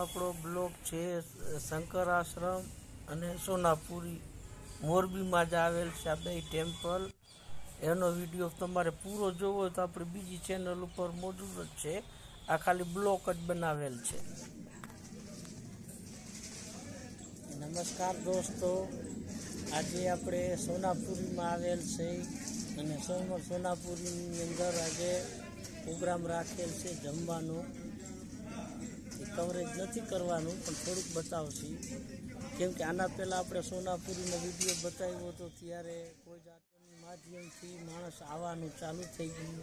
આપણો બ્લોગ છે શંકર આશ્રમ અને સોનાપુરી મોરબીમાં જ આવેલ છે આ બે ટેમ્પલ. એનો વિડીયો તમારે પૂરો જોવો હોય તો આપણી બીજી ચેનલ ઉપર મોજૂદ જ છે. આ ખાલી બ્લોગ જ બનાવેલ છે. નમસ્કાર દોસ્તો, આજે આપણે સોનાપુરીમાં આવેલ છે અને સોનાપુરીની અંદર આજે પ્રોગ્રામ રાખેલ છે જમવાનો. કવરેજ નથી કરવાનું પણ થોડુંક બતાવશે, કેમ કે આના પહેલાં આપણે સોનાપુરીનો વિડીયો બતાવ્યો હતો ત્યારે કોઈ જાતના માધ્યમથી માણસ આવવાનું ચાલુ થઈ ગયું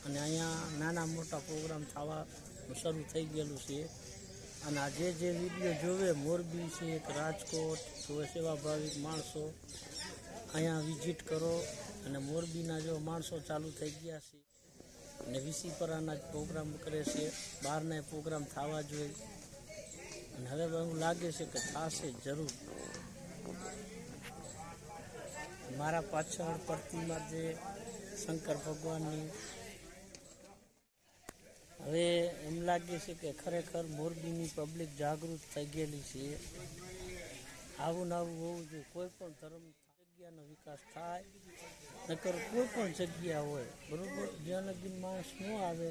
અને અહીંયા નાના મોટા પ્રોગ્રામ થવાનું શરૂ થઈ ગયેલું છે. અને આ જે વિડીયો જોવે મોરબી છે કે રાજકોટ તો સેવાભાવિક માણસો અહીંયા વિઝિટ કરો. અને મોરબીના જો માણસો ચાલુ થઈ ગયા છે અને વિસીપરાના જ પ્રોગ્રામ કરે છે, બહારના પ્રોગ્રામ થવા જોઈએ અને હવે એવું લાગે છે કે થશે જરૂર. મારા પાછળ પ્રતિમા જે શંકર ભગવાનની, હવે એમ લાગે છે કે ખરેખર મોરબીની પબ્લિક જાગૃત થઈ ગયેલી છે. આવું ને આવું હોવું જોઈએ. કોઈ પણ ધર્મ જગ્યાનો વિકાસ થાય, નકર કોઈ પણ જગ્યા હોય બરોબર, જ્યાં લગી માણસ ન આવે